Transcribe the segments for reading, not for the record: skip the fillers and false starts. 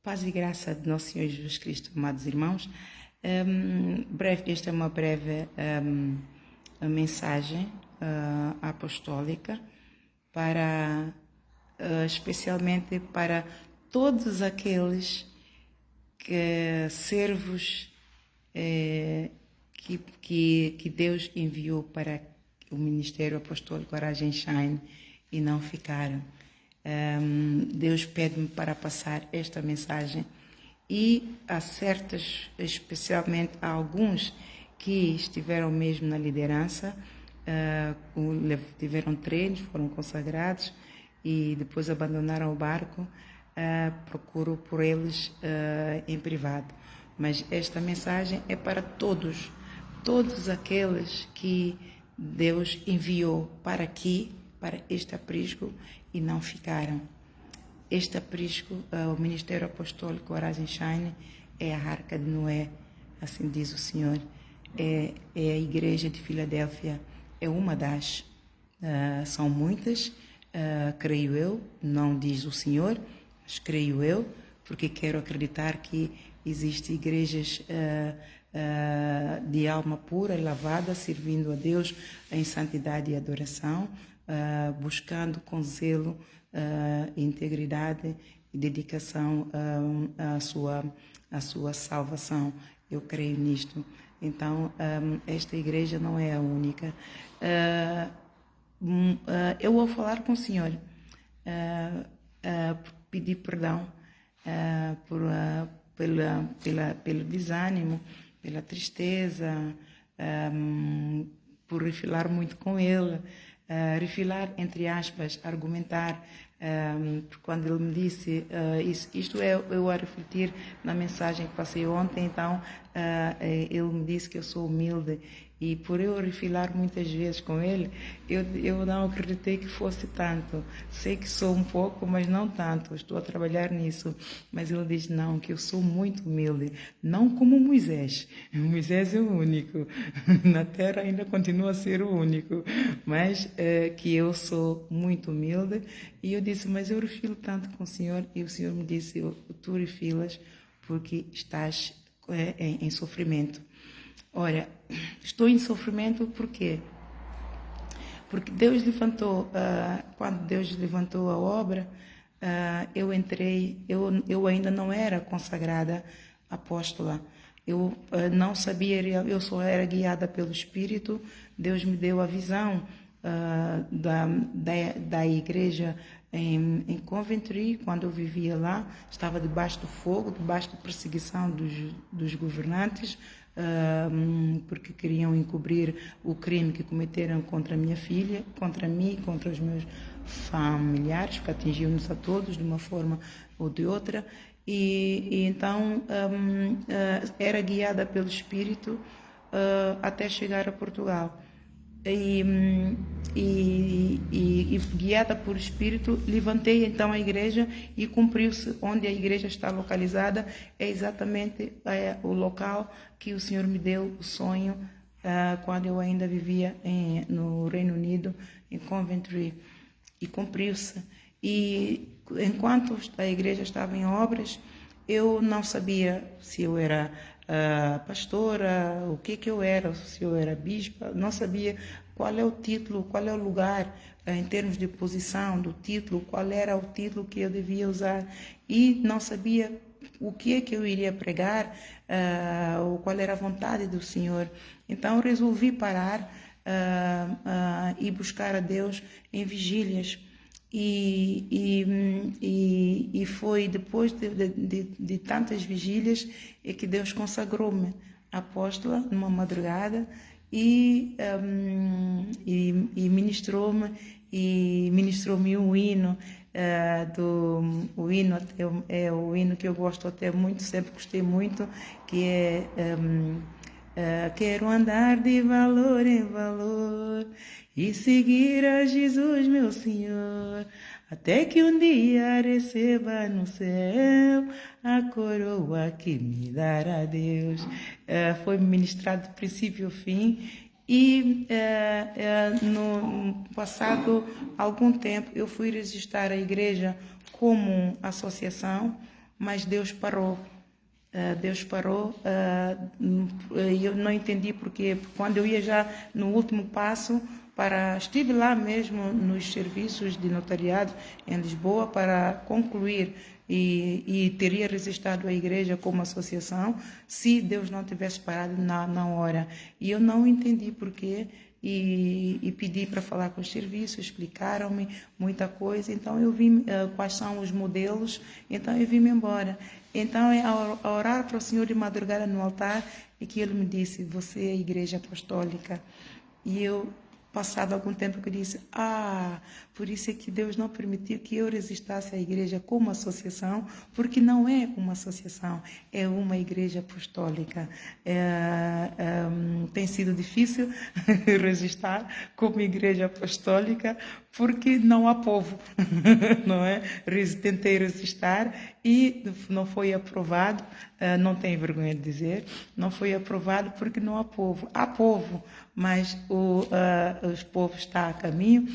Paz e graça de nosso Senhor Jesus Cristo, amados irmãos. Esta é uma breve mensagem apostólica para, especialmente para todos aqueles servos que Deus enviou para o Ministério Apostólico Aragem Shine e não ficaram. Deus pede-me para passar esta mensagem e há certas, especialmente há alguns que estiveram mesmo na liderança, tiveram treinos, foram consagrados e depois abandonaram o barco. Procuro por eles em privado, mas esta mensagem é para todos aqueles que Deus enviou para aqui, para este aprisco e não ficaram. Este aprisco, o Ministério Apostólico Aragem Shine, é a Arca de Noé, assim diz o Senhor. É a Igreja de Filadélfia, é uma das, são muitas, creio eu, não diz o Senhor, mas creio eu, porque quero acreditar que existem igrejas de alma pura e lavada, servindo a Deus em santidade e adoração, buscando com zelo, integridade e dedicação à sua salvação. Eu creio nisto. Então, esta igreja não é a única. Eu vou falar com o Senhor, pedir perdão pelo desânimo, pela tristeza, por refilar muito com ele, refilar entre aspas, argumentar, quando ele me disse isto é eu a refletir na mensagem que passei ontem. Então ele me disse que eu sou humilde, e por eu refilar muitas vezes com ele, eu não acreditei que fosse tanto. Sei que sou um pouco, mas não tanto, estou a trabalhar nisso. Mas ele diz não, que eu sou muito humilde, não como Moisés. Moisés é o único, na terra ainda continua a ser o único, mas que eu sou muito humilde. E eu disse, mas eu refilo tanto com o Senhor, e o Senhor me disse, tu refilas porque estás em sofrimento. Ora, estou em sofrimento por quê? Porque Deus levantou, quando Deus levantou a obra, eu entrei, eu ainda não era consagrada apóstola, eu não sabia, eu só era guiada pelo Espírito. Deus me deu a visão da igreja em Coventry, quando eu vivia lá, estava debaixo do fogo, debaixo da perseguição dos governantes, porque queriam encobrir o crime que cometeram contra a minha filha, contra mim, contra os meus familiares, que atingiam-nos a todos de uma forma ou de outra. E então era guiada pelo Espírito até chegar a Portugal. E guiada por Espírito, levantei então a igreja, e cumpriu-se. Onde a igreja está localizada é exatamente o local que o Senhor me deu o sonho quando eu ainda vivia no Reino Unido, em Coventry, e cumpriu-se. E enquanto a igreja estava em obras, eu não sabia se eu era pastora, o que eu era, se eu era bispa, não sabia qual é o título, qual é o lugar, em termos de posição do título, qual era o título que eu devia usar, e não sabia o que é que eu iria pregar, ou qual era a vontade do Senhor. Então resolvi parar e buscar a Deus em vigílias. E foi depois de tantas vigílias que Deus consagrou-me apóstola numa madrugada, e ministrou-me um hino. O hino é o hino que eu gosto até muito, sempre gostei muito, que é quero andar de valor em valor e seguir a Jesus, meu Senhor, até que um dia receba no céu a coroa que me dará Deus. Foi ministrado do princípio ao fim. E no passado algum tempo eu fui registrar a igreja como associação, mas Deus parou. Deus parou, e eu não entendi porque quando eu ia já no último passo, estive lá mesmo nos serviços de notariado em Lisboa para concluir e teria registrado a igreja como associação se Deus não tivesse parado na hora. E eu não entendi porquê. E pedi para falar com os serviços, explicaram-me muita coisa, então eu vi quais são os modelos, então eu vim-me embora. Então, ao orar para o Senhor de madrugada no altar, é que ele me disse, você é a igreja apostólica. E eu, passado algum tempo, eu disse, por isso é que Deus não permitiu que eu registrasse a igreja como associação, porque não é uma associação, é uma igreja apostólica. Tem sido difícil registrar como igreja apostólica, porque não há povo, não é? Tentei registrar e não foi aprovado, não tenho vergonha de dizer, não foi aprovado porque não há povo. Há povo, mas os povos estão a caminho,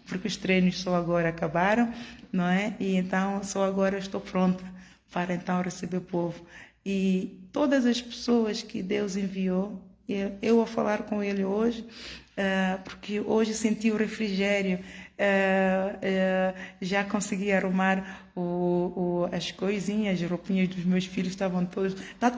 porque os treinos só agora acabaram, não é? E então só agora estou pronta para então receber o povo. E todas as pessoas que Deus enviou, eu a falar com ele hoje, porque hoje senti o refrigério, já consegui arrumar as coisinhas, as roupinhas dos meus filhos estavam todos. Está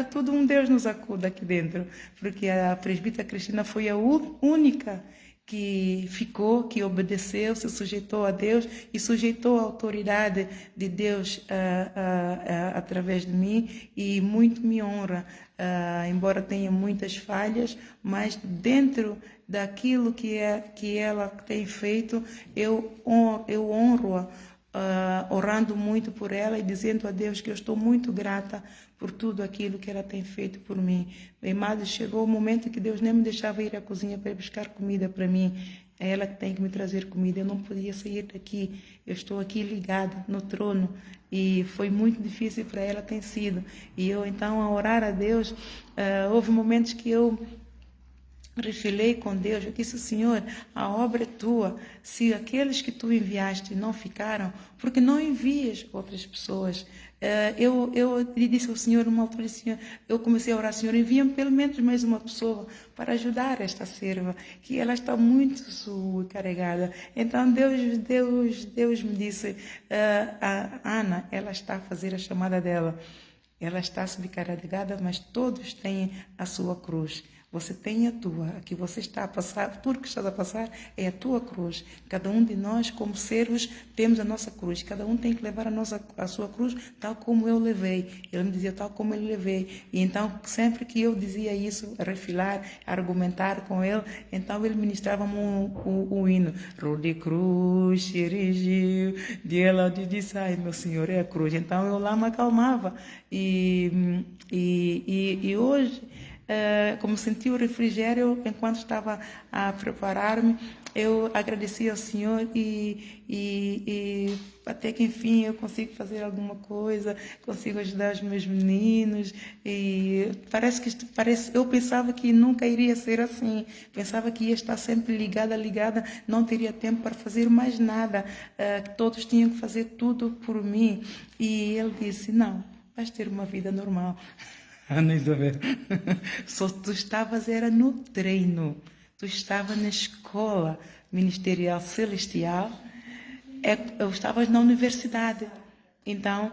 tudo um Deus nos acuda aqui dentro, porque a presbítera Cristina foi a única que ficou, que obedeceu, se sujeitou a Deus e sujeitou a autoridade de Deus através de mim, e muito me honra, embora tenha muitas falhas, mas dentro daquilo que ela tem feito, eu honro-a, orando muito por ela e dizendo a Deus que eu estou muito grata por tudo aquilo que ela tem feito por mim. Mas chegou o momento que Deus nem me deixava ir à cozinha para ir buscar comida para mim. É ela que tem que me trazer comida. Eu não podia sair daqui. Eu estou aqui ligada no trono. E foi muito difícil para ela, tem sido. E eu, então, a orar a Deus, houve momentos que eu refilei com Deus, eu disse, Senhor, a obra é tua. Se aqueles que tu enviaste não ficaram, porque não envias outras pessoas? Eu disse ao Senhor, numa altura, Senhor, eu comecei a orar, Senhor, envia-me pelo menos mais uma pessoa para ajudar esta serva, que ela está muito sobrecarregada. Então Deus me disse, a Ana, ela está a fazer a chamada dela. Ela está sobrecarregada, mas todos têm a sua cruz. Você tem a tua, a que você está a passar, tudo que estás a passar é a tua cruz. Cada um de nós, como servos, temos a nossa cruz. Cada um tem que levar a sua cruz, tal como eu levei. Ele me dizia, tal como ele levei. E então, sempre que eu dizia isso, refilar, argumentar com ele, então ele ministrava-me um hino. Rode cruz, se erigiu, de ela disse, ai, meu Senhor, é a cruz. Então eu lá me acalmava. E hoje, como senti o refrigério enquanto estava a preparar-me, eu agradeci ao Senhor e até que enfim eu consigo fazer alguma coisa, consigo ajudar os meus meninos, e eu pensava que nunca iria ser assim, pensava que ia estar sempre ligada, não teria tempo para fazer mais nada, todos tinham que fazer tudo por mim, e ele disse, não, vais ter uma vida normal. Ana Isabel, só tu estavas era no treino, tu estavas na escola ministerial celestial, eu estavas na universidade, então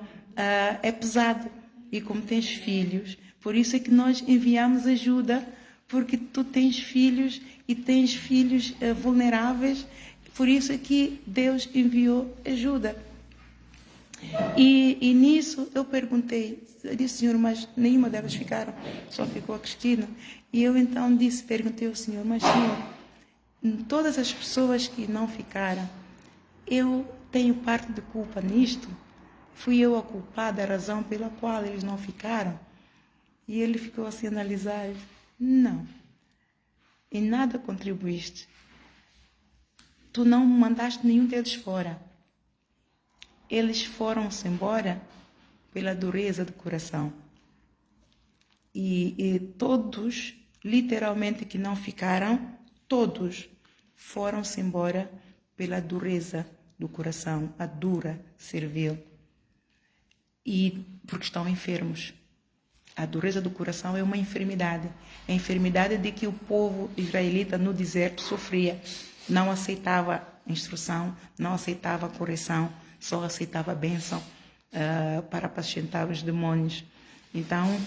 é pesado, e como tens filhos, por isso é que nós enviamos ajuda, porque tu tens filhos e tens filhos vulneráveis, por isso é que Deus enviou ajuda. E nisso eu perguntei, eu disse, Senhor, mas nenhuma delas ficaram, só ficou a Cristina. E eu então perguntei ao Senhor, mas Senhor, todas as pessoas que não ficaram, eu tenho parte de culpa nisto? Fui eu a culpada, a razão pela qual eles não ficaram? E ele ficou assim a analisar, não, em nada contribuíste. Tu não mandaste nenhum deles fora. Eles foram-se embora pela dureza do coração. E todos, literalmente, que não ficaram, todos foram-se embora pela dureza do coração, a dura servil. e porque estão enfermos. A dureza do coração é uma enfermidade. É a enfermidade de que o povo israelita no deserto sofria. Não aceitava instrução, não aceitava correção, só aceitava a bênção para apacentar os demônios. Então,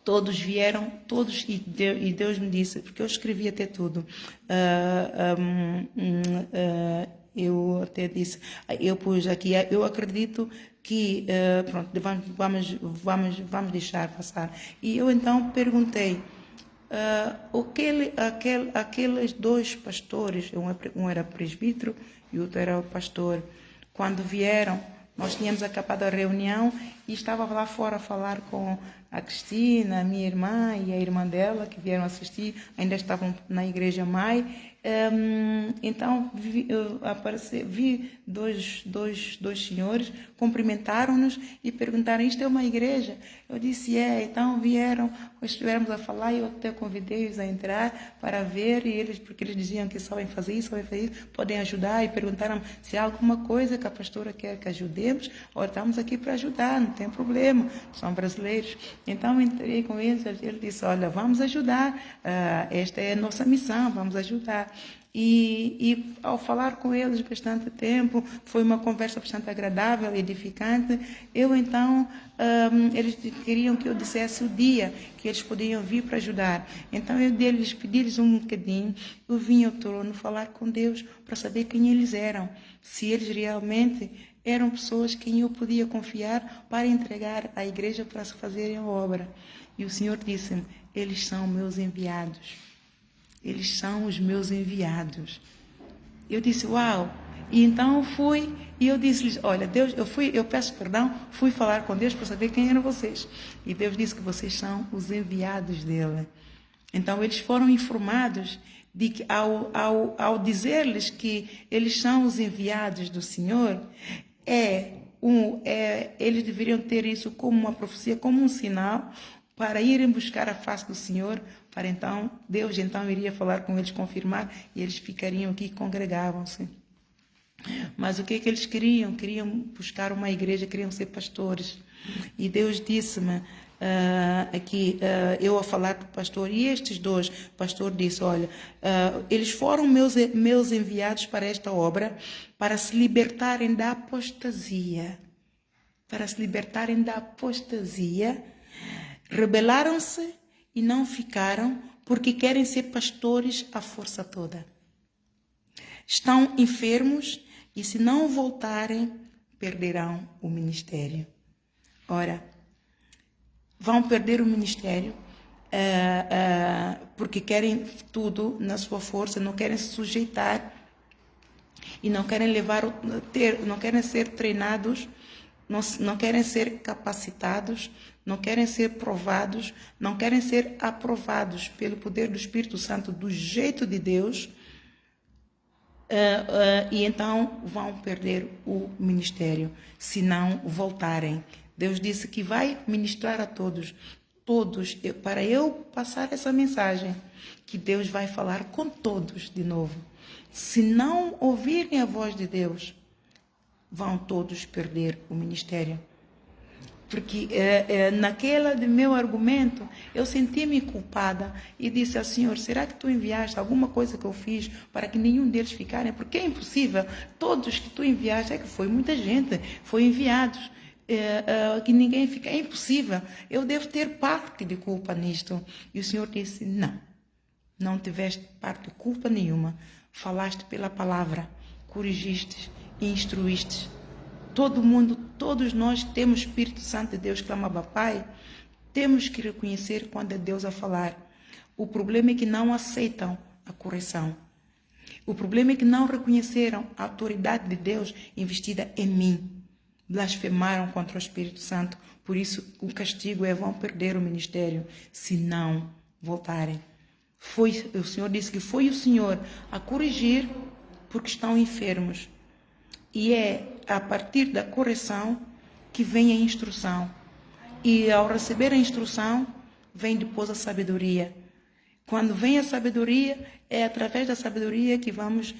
todos vieram, todos, e Deus me disse, porque eu escrevi até tudo. Eu até disse, eu pus aqui, eu acredito que, pronto, vamos deixar passar. E eu então perguntei, aqueles dois pastores, um era presbítero e o outro era o pastor, quando vieram, nós tínhamos acabado a reunião e estava lá fora a falar com a Cristina, a minha irmã e a irmã dela, que vieram assistir, ainda estavam na igreja mãe. Então vi dois senhores, cumprimentaram-nos e perguntaram, isto é uma igreja? Eu disse, então vieram, estivemos a falar e eu até convidei-os a entrar para ver, e eles, porque eles diziam que sabem fazer isso, podem ajudar, e perguntaram se há alguma coisa que a pastora quer que ajudemos. Olha, estamos aqui para ajudar, não tem problema, são brasileiros. Então entrei com eles, ele disse, olha, vamos ajudar, esta é a nossa missão, vamos ajudar. E ao falar com eles bastante tempo, foi uma conversa bastante agradável, edificante. Eu então, eles queriam que eu dissesse o dia que eles podiam vir para ajudar. Então eu pedi-lhes um bocadinho, eu vim ao trono falar com Deus para saber quem eles eram, se eles realmente eram pessoas quem eu podia confiar para entregar à igreja para se fazerem a obra. E o Senhor disse-me, eles são meus enviados. Eles são os meus enviados. Eu disse, uau! E então fui e eu disse-lhes, olha, Deus, eu peço perdão, fui falar com Deus para saber quem eram vocês. E Deus disse que vocês são os enviados dele. Então eles foram informados de que ao dizer-lhes que eles são os enviados do Senhor, eles deveriam ter isso como uma profecia, como um sinal para irem buscar a face do Senhor, para então, Deus então iria falar com eles, confirmar, e eles ficariam aqui e congregavam-se. Mas o que é que eles queriam? Queriam buscar uma igreja, queriam ser pastores. E Deus disse-me, eu a falar com o pastor, e estes dois, o pastor disse, olha, eles foram meus enviados para esta obra, para se libertarem da apostasia. Para se libertarem da apostasia, rebelaram-se e não ficaram, porque querem ser pastores à força toda. Estão enfermos e se não voltarem, perderão o ministério. Ora, vão perder o ministério porque querem tudo na sua força, não querem se sujeitar e não querem não querem ser treinados, não querem ser capacitados, não querem ser provados, não querem ser aprovados pelo poder do Espírito Santo do jeito de Deus, e então vão perder o ministério se não voltarem. Deus disse que vai ministrar a todos, para eu passar essa mensagem, que Deus vai falar com todos de novo. Se não ouvirem a voz de Deus, vão todos perder o ministério. Porque naquela de meu argumento, eu senti-me culpada e disse ao Senhor, será que tu enviaste alguma coisa que eu fiz para que nenhum deles ficarem? Porque é impossível, todos que tu enviaste, que foi muita gente, foi enviados, que ninguém fica, é impossível, eu devo ter parte de culpa nisto. E o Senhor disse, não tiveste parte de culpa nenhuma, falaste pela palavra, corrigiste e instruíste. Todo mundo, todos nós temos Espírito Santo de Deus, clamava Pai, temos que reconhecer quando é Deus a falar. O problema é que não aceitam a correção. O problema é que não reconheceram a autoridade de Deus investida em mim. Blasfemaram contra o Espírito Santo. Por isso, o castigo vão perder o ministério se não voltarem. O Senhor disse que foi o Senhor a corrigir porque estão enfermos. E é a partir da correção que vem a instrução. E ao receber a instrução, vem depois a sabedoria. Quando vem a sabedoria, é através da sabedoria que vamos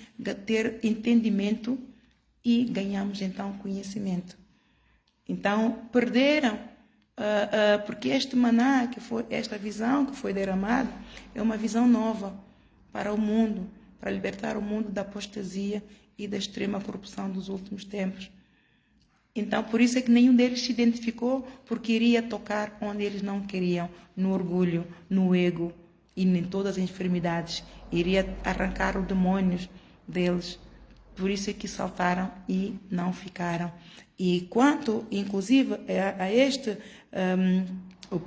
ter entendimento e ganhamos então conhecimento. Então, perderam, porque este maná, esta visão que foi derramada, é uma visão nova para o mundo, para libertar o mundo da apostasia e da extrema corrupção dos últimos tempos. Então, por isso é que nenhum deles se identificou, porque iria tocar onde eles não queriam, no orgulho, no ego e em todas as enfermidades. Iria arrancar os demônios deles. Por isso é que saltaram e não ficaram. E quanto, inclusive, a este,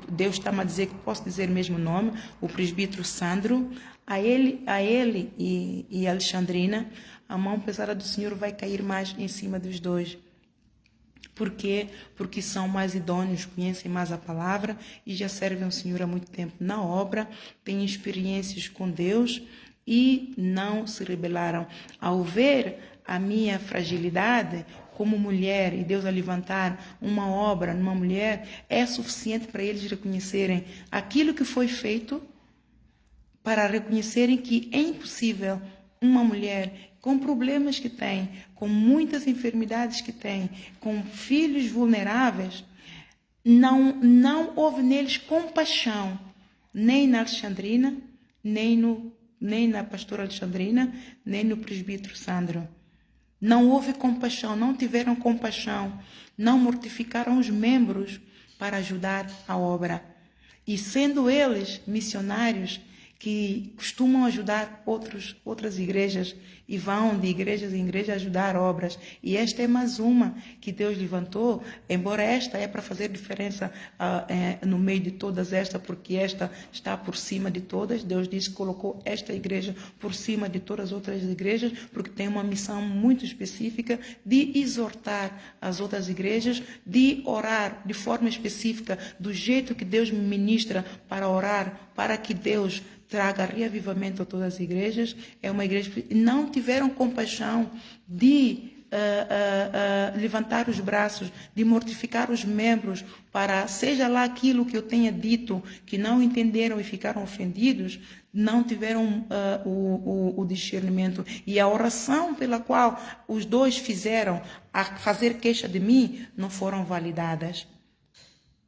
Deus está-me a dizer que posso dizer o mesmo nome, o presbítero Sandro, a ele e a Alexandrina, a mão pesada do Senhor vai cair mais em cima dos dois. Por quê? Porque são mais idôneos, conhecem mais a palavra e já servem ao Senhor há muito tempo na obra, têm experiências com Deus e não se rebelaram. Ao ver a minha fragilidade como mulher e Deus a levantar uma obra numa mulher, é suficiente para eles reconhecerem aquilo que foi feito, para reconhecerem que é impossível uma mulher com problemas que tem, com muitas enfermidades que tem, com filhos vulneráveis, não houve neles compaixão, nem na Alexandrina, nem na pastora Alexandrina, nem no presbítero Sandro. Não houve compaixão, não tiveram compaixão, não mortificaram os membros para ajudar a obra. E sendo eles missionários, que costumam ajudar outras igrejas e vão de igrejas em igreja ajudar obras. E esta é mais uma que Deus levantou, embora esta é para fazer diferença no meio de todas estas, porque esta está por cima de todas. Deus diz que colocou esta igreja por cima de todas as outras igrejas, porque tem uma missão muito específica de exortar as outras igrejas, de orar de forma específica, do jeito que Deus me ministra para orar, para que Deus traga reavivamento a todas as igrejas. É uma igreja que não tiveram compaixão de levantar os braços, de mortificar os membros para, seja lá aquilo que eu tenha dito, que não entenderam e ficaram ofendidos, não tiveram o discernimento. E a oração pela qual os dois fizeram a fazer queixa de mim não foram validadas.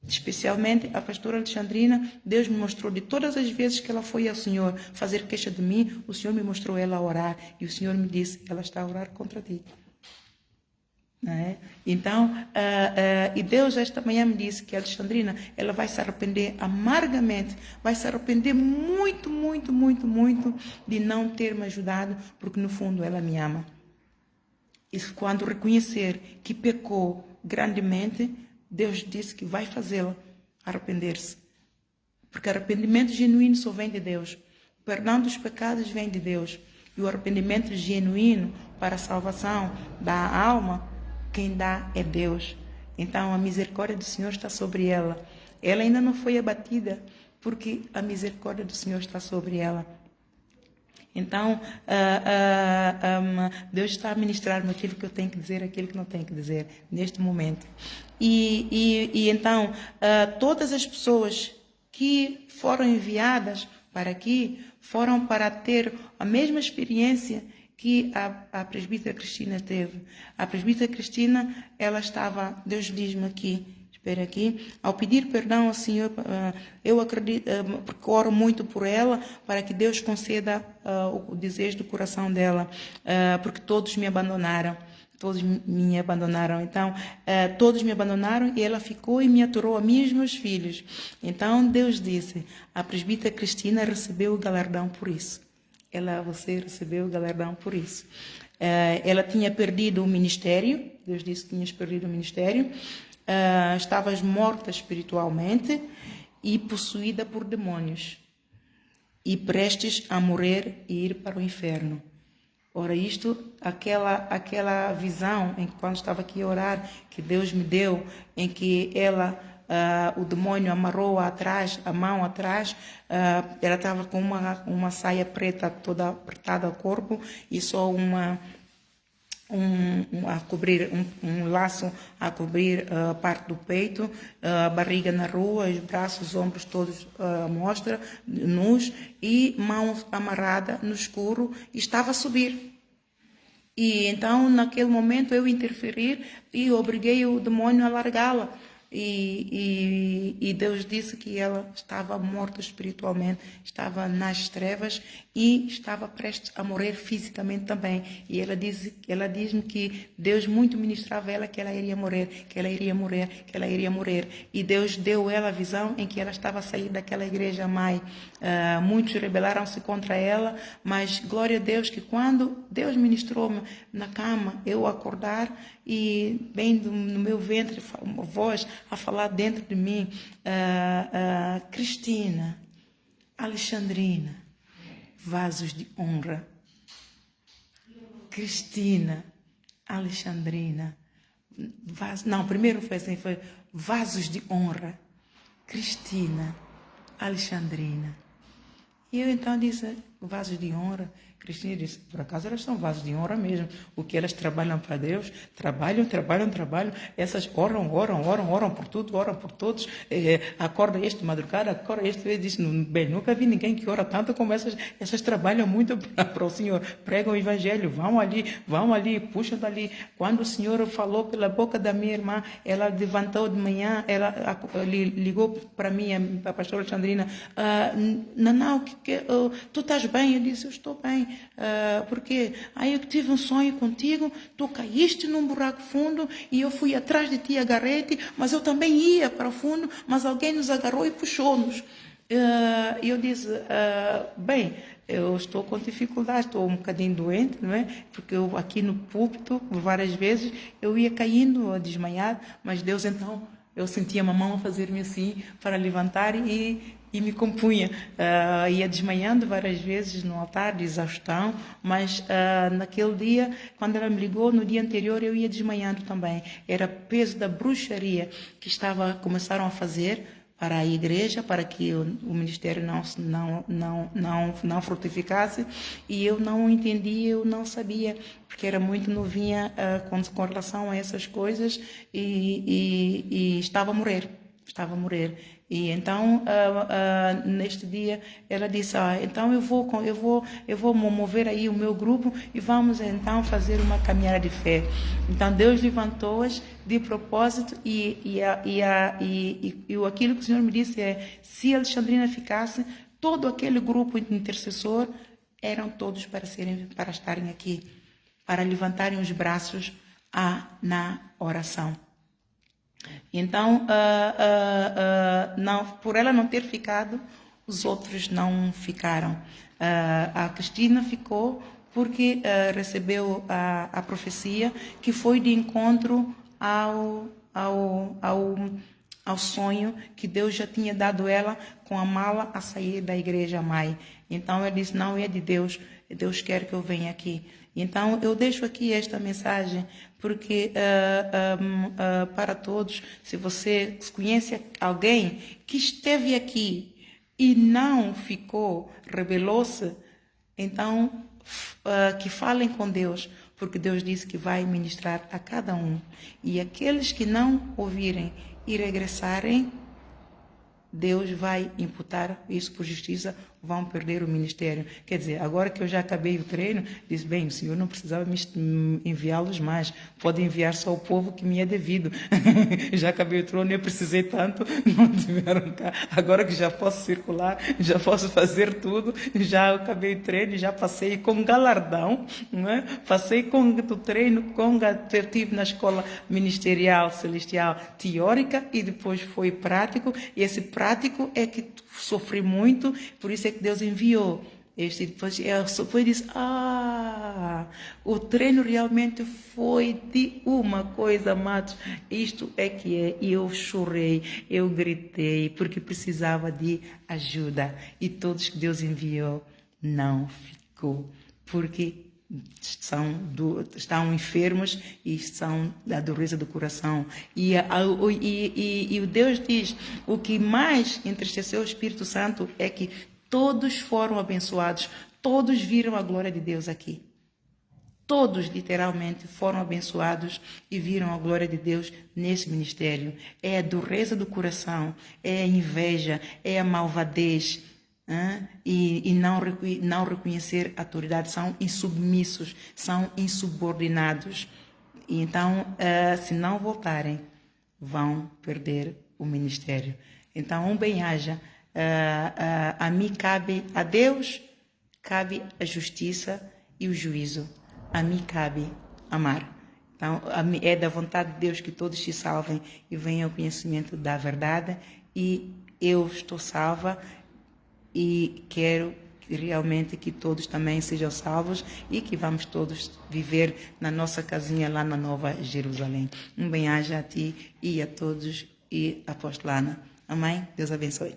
Especialmente a pastora Alexandrina, Deus me mostrou de todas as vezes que ela foi ao Senhor fazer queixa de mim, o Senhor me mostrou ela a orar e o Senhor me disse, ela está a orar contra ti. Não é? Então, e Deus esta manhã me disse que a Alexandrina, ela vai se arrepender amargamente, vai se arrepender muito, muito, muito, muito de não ter me ajudado, porque no fundo ela me ama. E quando reconhecer que pecou grandemente, Deus disse que vai fazê-la arrepender-se. Porque arrependimento genuíno só vem de Deus. O perdão dos pecados vem de Deus. E o arrependimento genuíno para a salvação da alma, quem dá é Deus. Então a misericórdia do Senhor está sobre ela. Ela ainda não foi abatida, porque a misericórdia do Senhor está sobre ela. Então, Deus está a ministrar-me aquilo que eu tenho que dizer, aquilo que não tenho que dizer, neste momento. E então, todas as pessoas que foram enviadas para aqui, foram para ter a mesma experiência que a presbítera Cristina teve. A presbítera Cristina, ela estava, Deus diz-me aqui, espera aqui, ao pedir perdão ao Senhor, eu acredito, porque oro muito por ela, para que Deus conceda o desejo do coração dela, porque todos me abandonaram. Todos me abandonaram. Então, todos me abandonaram e ela ficou e me aturou a mim e os meus filhos. Então, Deus disse, a presbítera Cristina recebeu o galardão por isso. Você recebeu o galardão por isso. Ela tinha perdido o ministério, Deus disse que tinhas perdido o ministério, estavas morta espiritualmente e possuída por demônios e prestes a morrer e ir para o inferno. Ora, aquela visão em que quando estava aqui a orar, que Deus me deu, em que o demônio amarrou-a atrás, a mão atrás, ela estava com uma saia preta toda apertada ao corpo e só um laço a cobrir a parte do peito, a barriga na rua, os braços, os ombros todos à mostra, nus, e mão amarrada no escuro, e estava a subir. E então, naquele momento, eu interferi e obriguei o demônio a largá-la. E Deus disse que ela estava morta espiritualmente, estava nas trevas e estava prestes a morrer fisicamente também. E ela diz-me que Deus muito ministrava ela que ela iria morrer, que ela iria morrer, que ela iria morrer. E Deus deu ela a visão em que ela estava a sair daquela igreja mãe. Muitos rebelaram-se contra ela, mas glória a Deus que quando Deus ministrou-me na cama, eu acordar e bem no meu ventre, uma voz a falar dentro de mim, Cristina, Alexandrina, vasos de honra. Cristina, Alexandrina, não, primeiro foi assim, foi vasos de honra. Cristina, Alexandrina. E eu então disse, vasos de honra. Cristina disse, por acaso elas são vasos de honra mesmo. O que elas trabalham para Deus, trabalham. Essas oram por tudo, oram por todos. Acorda este de madrugada, acorda este. Eu disse, bem, nunca vi ninguém que ora tanto como essas. Essas trabalham muito para o Senhor. Pregam o evangelho, vão ali, puxam dali. Quando o Senhor falou pela boca da minha irmã, ela levantou de manhã, ela ligou para mim, a pastora Alexandrina, Nanau, tu estás bem? Eu disse, eu estou bem. Porque aí eu tive um sonho contigo, tu caíste num buraco fundo e eu fui atrás de ti, agarrei-te, mas eu também ia para o fundo, mas alguém nos agarrou e puxou-nos. E eu disse, bem, eu estou com dificuldade, estou um bocadinho doente, não é? Porque eu aqui no púlpito, várias vezes, eu ia caindo, a desmaiar, mas Deus então, eu sentia a mão a fazer-me assim, para levantar e me compunha. Ia desmaiando várias vezes no altar de exaustão, mas naquele dia, quando ela me ligou, no dia anterior eu ia desmaiando também. Era peso da bruxaria que começaram a fazer para a igreja, para que o ministério não frutificasse, e eu não entendia, eu não sabia, porque era muito novinha com relação a essas coisas e estava a morrer. E então, neste dia, ela disse, então eu vou mover aí o meu grupo e vamos então fazer uma caminhada de fé. Então, Deus levantou-as de propósito e aquilo que o Senhor me disse é, se a Alexandrina ficasse, todo aquele grupo de intercessor eram todos para estarem aqui, para levantarem os braços na oração. Então, por ela não ter ficado, os outros não ficaram. A Cristina ficou porque recebeu a profecia que foi de encontro ao sonho que Deus já tinha dado ela com a mala a sair da igreja mãe. Então, ela disse, não é de Deus, Deus quer que eu venha aqui. Então, eu deixo aqui esta mensagem, porque para todos, se você conhece alguém que esteve aqui e não ficou, rebelou-se, então que falem com Deus, porque Deus disse que vai ministrar a cada um. E aqueles que não ouvirem e regressarem, Deus vai imputar isso por justiça, vão perder o ministério. Quer dizer, agora que eu já acabei o treino, diz, bem, o Senhor não precisava enviá-los mais, pode enviar só o povo que me é devido. Já acabei o trono, eu precisei tanto, não tiveram cá. Agora que já posso circular, já posso fazer tudo, já acabei o treino, já passei com galardão, não é? Passei com o treino, eu estive na escola ministerial celestial teórica e depois foi prático, e esse prático é que sofri muito, por isso é que Deus enviou. Depois eu disse, o treino realmente foi de uma coisa, amados, isto é que é, e eu chorei, eu gritei, porque precisava de ajuda, e todos que Deus enviou não ficou, porque estão enfermos e são da dureza do coração. E o Deus diz, o que mais entristeceu o Espírito Santo é que todos foram abençoados, todos viram a glória de Deus aqui. Todos, literalmente, foram abençoados e viram a glória de Deus nesse ministério. É a dureza do coração, é a inveja, é a malvadez. e não reconhecer a autoridade, são insubmissos, são insubordinados. E então, se não voltarem, vão perder o ministério. Então, um bem-aja. A mim cabe, a Deus cabe a justiça e o juízo. A mim cabe amar. Então, é da vontade de Deus que todos se salvem e venham ao conhecimento da verdade. E eu estou salva e quero realmente que todos também sejam salvos e que vamos todos viver na nossa casinha lá na Nova Jerusalém. Um bem-aja a ti e a todos e a apostolana. Amém? Deus abençoe.